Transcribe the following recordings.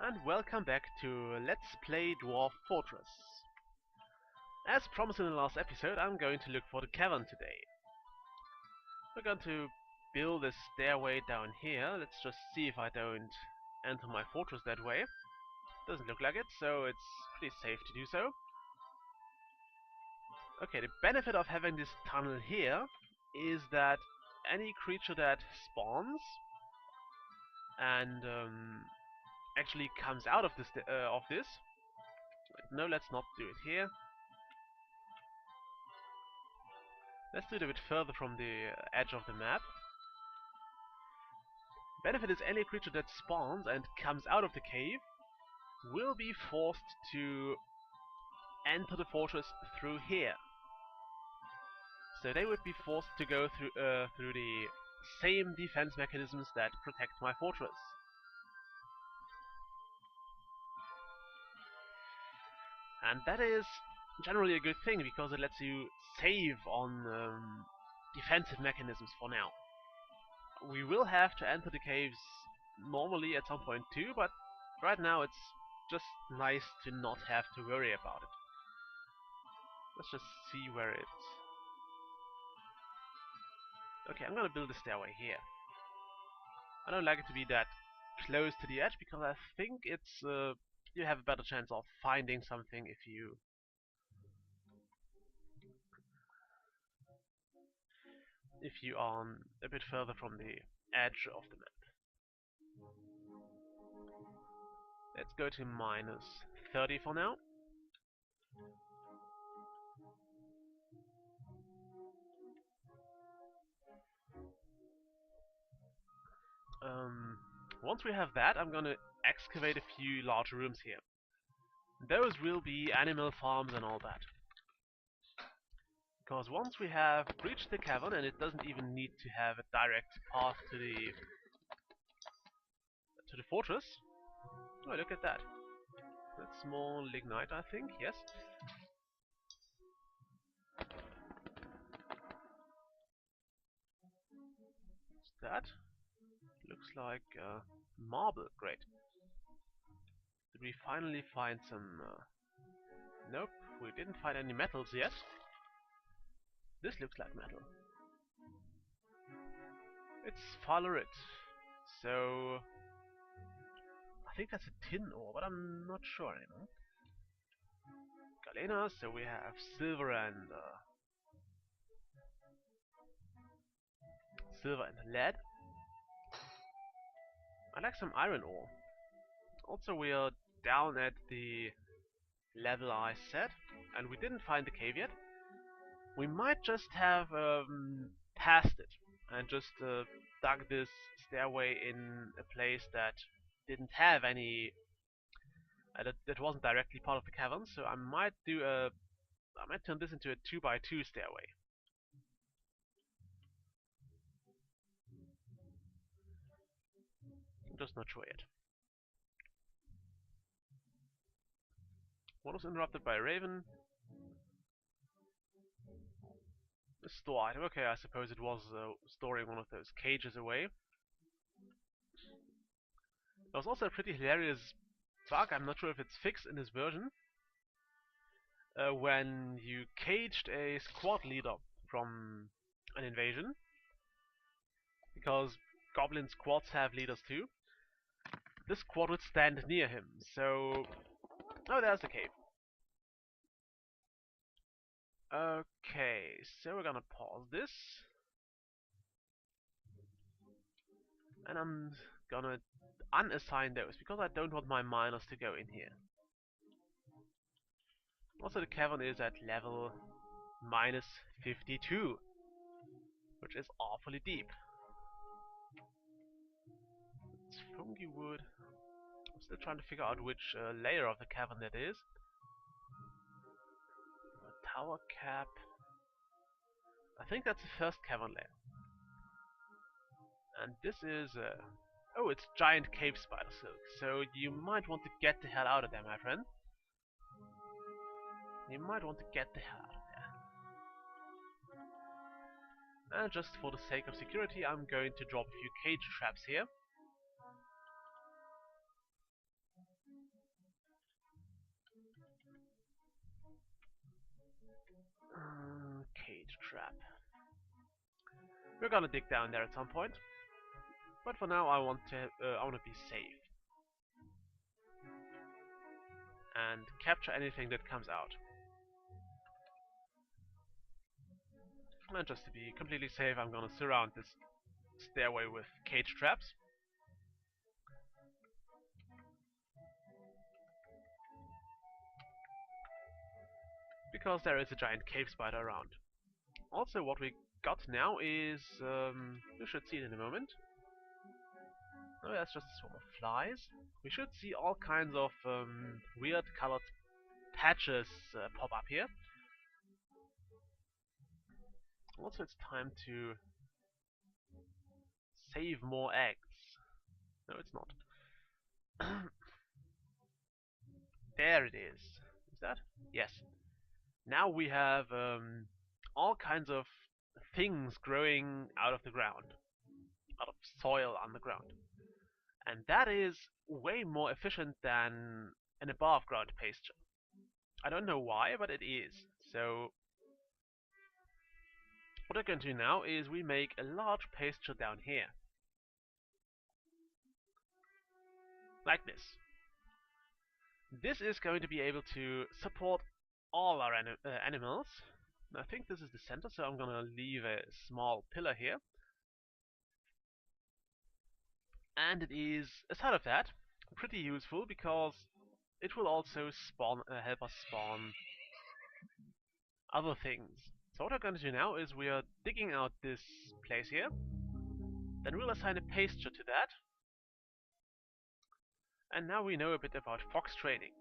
and welcome back to Let's Play Dwarf Fortress. As promised in the last episode, I'm going to look for the cavern today. We're going to build a stairway down here. Let's just see if I don't enter my fortress that way. Doesn't look like it, so it's pretty safe to do so. Okay, the benefit of having this tunnel here is that any creature that spawns and actually comes out of this. No, let's not do it here. Let's do it a bit further from the edge of the map. Benefit is any creature that spawns and comes out of the cave will be forced to enter the fortress through here. So they would be forced to go through the same defense mechanisms that protect my fortress. And that is generally a good thing, because it lets you save on defensive mechanisms for now. We will have to enter the caves normally at some point too, but right now it's just nice to not have to worry about it. Let's just see where it's... Okay, I'm gonna build a stairway here. I don't like it to be that close to the edge, because I think it's you have a better chance of finding something if you are a bit further from the edge of the map. Let's go to -30 for now. Once we have that, I'm gonna excavate a few large rooms here. Those will be animal farms and all that. Because once we have breached the cavern, and it doesn't even need to have a direct path to the fortress. Oh, look at that. That's more lignite, I think. Yes. What's that? Looks like marble. Great. Did we finally find some... Nope, we didn't find any metals yet. This looks like metal. It's fallerit. So... I think that's a tin ore, but I'm not sure anymore. Galena, so we have silver and... silver and lead. I like some iron ore. Also, we are down at the level I set, and we didn't find the cave yet. We might just have passed it and just dug this stairway in a place that didn't have any, that wasn't directly part of the cavern. So I might turn this into a 2x2 stairway. I'm just not sure yet. One was interrupted by a raven. A store item. Okay, I suppose it was storing one of those cages away. There was also a pretty hilarious bug, I'm not sure if it's fixed in this version, when you caged a squad leader from an invasion, because goblin squads have leaders too. This squad would stand near him, so... Oh, there's the cave. Okay, so we're gonna pause this. And I'm gonna unassign those, because I don't want my miners to go in here. Also, the cavern is at level -52, which is awfully deep. It's fungi wood. I'm still trying to figure out which layer of the cavern that is. A tower cap. I think that's the first cavern layer. And this is oh, it's giant cave spider silk. So you might want to get the hell out of there, my friend. You might want to get the hell out of there. And just for the sake of security, I'm going to drop a few cage traps here. Cage trap. We're gonna dig down there at some point, but for now I want to be safe and capture anything that comes out. And just to be completely safe, I'm gonna surround this stairway with cage traps. Because there is a giant cave spider around. Also, what we got now is, you should see it in a moment. Oh, that's just a swarm of flies. We should see all kinds of weird colored patches pop up here. Also, it's time to save more eggs. No, it's not. There it is. Is that? Yes. Now we have all kinds of things growing out of the ground, out of soil on the ground. And that is way more efficient than an above ground pasture. I don't know why, but it is. So what we're going to do now is we make a large pasture down here. Like this. This is going to be able to support all our animals. I think this is the center, so I'm gonna leave a small pillar here. And it is, aside of that, pretty useful because it will also spawn, help us spawn other things. So what we're going to do now is we are digging out this place here. Then we'll assign a pasture to that. And now we know a bit about fox training.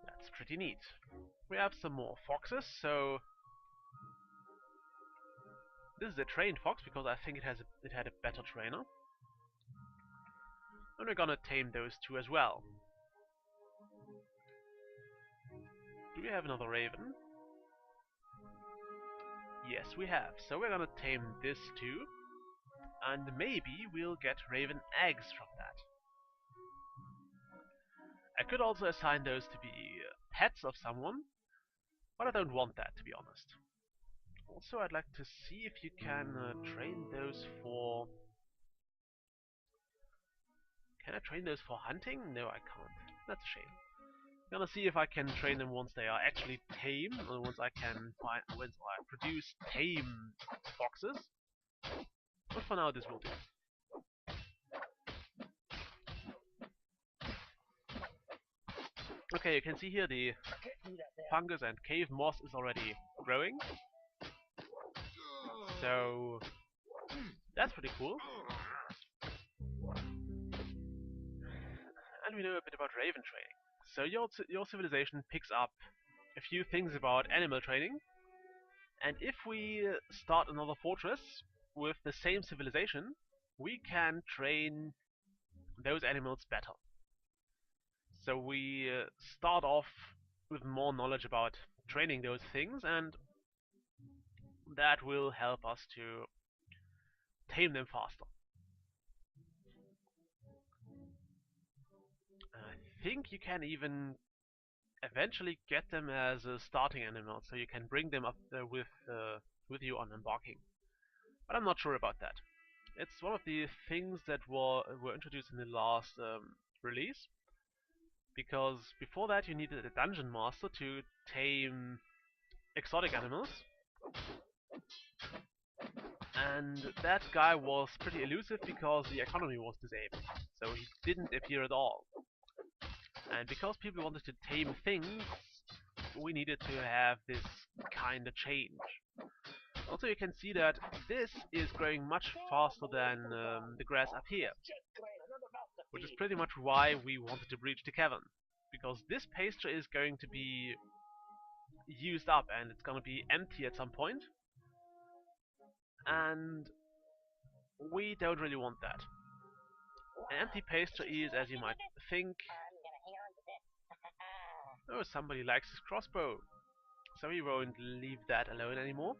That's pretty neat. We have some more foxes, so this is a trained fox because I think it had a better trainer. And we're gonna tame those two as well. Do we have another raven? Yes, we have. So we're gonna tame this too. And maybe we'll get raven eggs from that. I could also assign those to be pets of someone, but I don't want that, to be honest. Also, I'd like to see if you can train those for... Can I train those for hunting? No, I can't. That's a shame. I'm gonna see if I can train them once they are actually tame, or once I produce tame foxes. But for now, this will do. Okay, you can see here the fungus and cave moss is already growing. So that's pretty cool. And we know a bit about raven training. So your civilization picks up a few things about animal training. And if we start another fortress with the same civilization, we can train those animals better. So we start off with more knowledge about training those things, and that will help us to tame them faster. I think you can even eventually get them as a starting animal, so you can bring them up with you on embarking. But I'm not sure about that. It's one of the things that were introduced in the last release, because before that you needed a dungeon master to tame exotic animals, and that guy was pretty elusive because the economy was disabled, so he didn't appear at all. And because people wanted to tame things, we needed to have this kind of change. Also, you can see that this is growing much faster than the grass up here, which is pretty much why we wanted to breach the cavern, because this pasture is going to be used up and it's going to be empty at some point, and we don't really want that. An empty pasture is, as you might think, oh, somebody likes his crossbow, so we won't leave that alone anymore.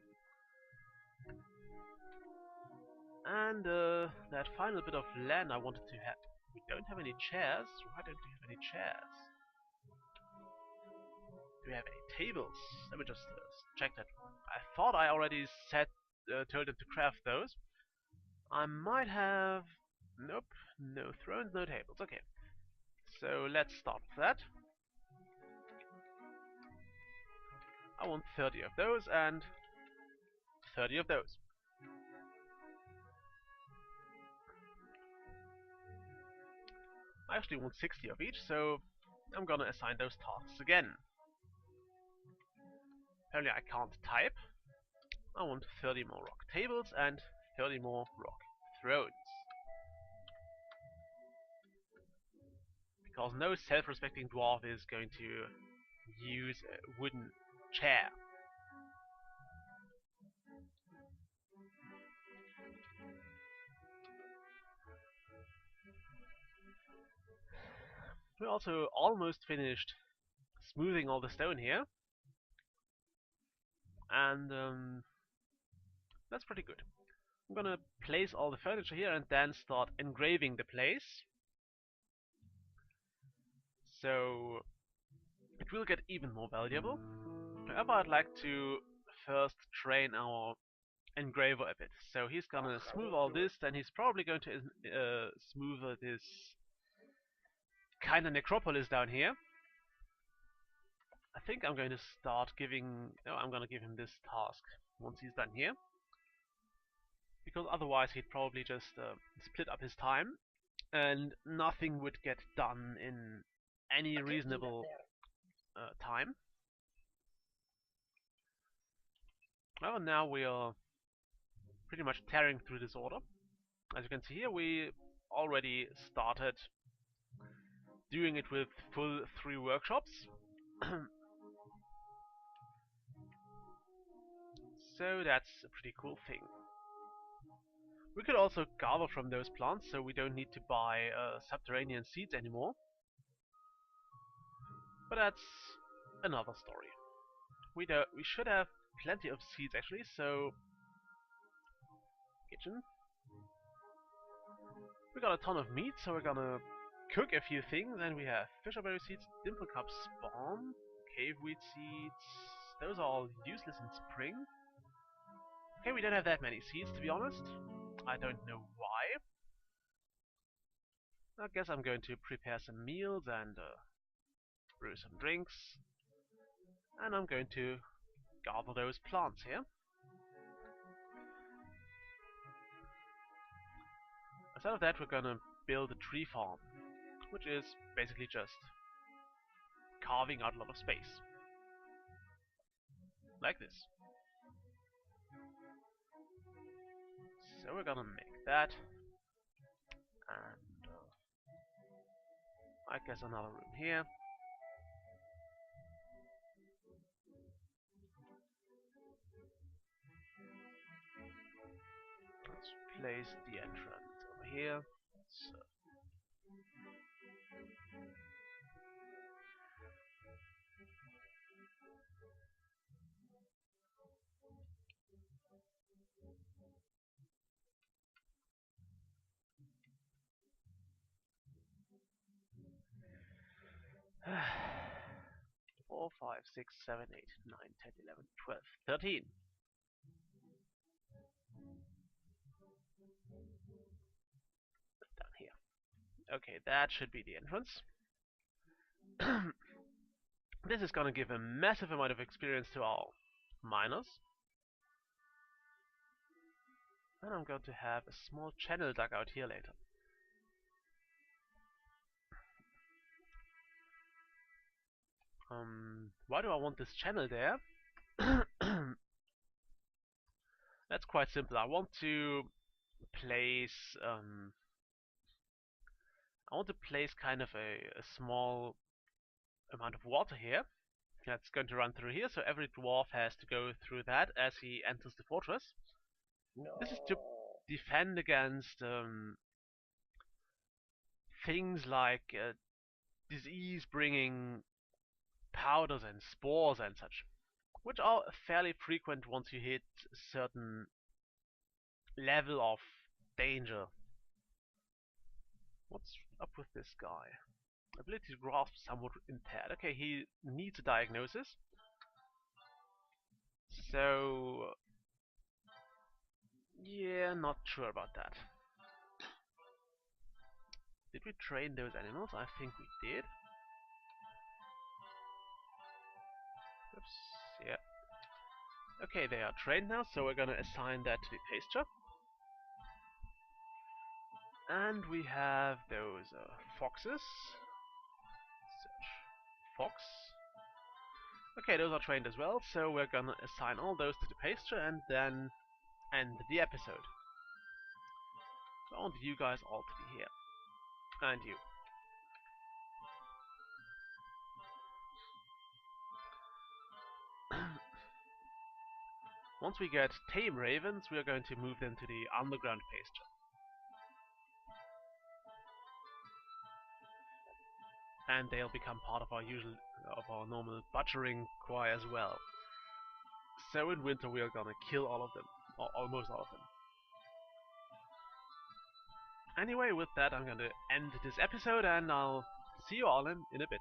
And that final bit of land I wanted to We don't have any chairs. Why don't we have any chairs? Do we have any tables? Let me just check that. I thought I already told them to craft those. I might have... Nope. No thrones, no tables. Okay. So let's start with that. I want 30 of those and 30 of those. I actually want 60 of each, so I'm gonna assign those tasks again. Apparently I can't type. I want 30 more rock tables and 30 more rock thrones. Because no self-respecting dwarf is going to use a wooden chair. We're also almost finished smoothing all the stone here. And that's pretty good. I'm gonna place all the furniture here and then start engraving the place. So it will get even more valuable. However, I'd like to first train our engraver a bit. So he's gonna smooth all this, then he's probably going to smooth this kind of necropolis down here. I think I'm going to start giving... No, I'm going to give him this task once he's done here. Because otherwise he'd probably just split up his time and nothing would get done in any reasonable time. Well, now we are pretty much tearing through this order. As you can see here, we already started doing it with full 3 workshops. So that's a pretty cool thing. We could also gather from those plants, so we don't need to buy subterranean seeds anymore. But that's another story. We should have plenty of seeds actually, so... Kitchen. We got a ton of meat, so we're gonna cook a few things, and we have fisherberry seeds, dimplecup spawn, caveweed seeds. Those are all useless in spring. Okay, we don't have that many seeds, to be honest. I don't know why. I guess I'm going to prepare some meals and brew some drinks. And I'm going to gather those plants here. Instead of that, we're gonna build a tree farm, which is basically just carving out a lot of space. Like this. So we're gonna make that. And I guess another room here. Let's place the entrance over here. So. Four, 5, 6, 7, 8, 9, 10, 11, 12, 13. Down here. Okay, that should be the entrance. This is gonna give a massive amount of experience to our miners. And I'm going to have a small channel dug out here later. Why do I want this channel there? That's quite simple. I want to place kind of a small amount of water here. That's going to run through here, so every dwarf has to go through that as he enters the fortress. No. This is to defend against things like disease-bringing powders and spores and such, which are fairly frequent once you hit a certain level of danger. What's up this guy? Ability to grasp somewhat impaired. Okay, he needs a diagnosis. So, yeah, not sure about that. Did we train those animals? I think we did. Oops, yeah. Okay, they are trained now, so we're gonna assign that to the pasture. And we have those foxes. Search. Fox. Okay, those are trained as well, so we're gonna assign all those to the pasture and then end the episode. So I want you guys all to be here. And you. Once we get tame ravens, we are going to move them to the underground pasture. And they'll become part of our normal butchering choir as well. So in winter we are gonna kill all of them, or almost all of them. Anyway, with that I'm gonna end this episode and I'll see you all in a bit.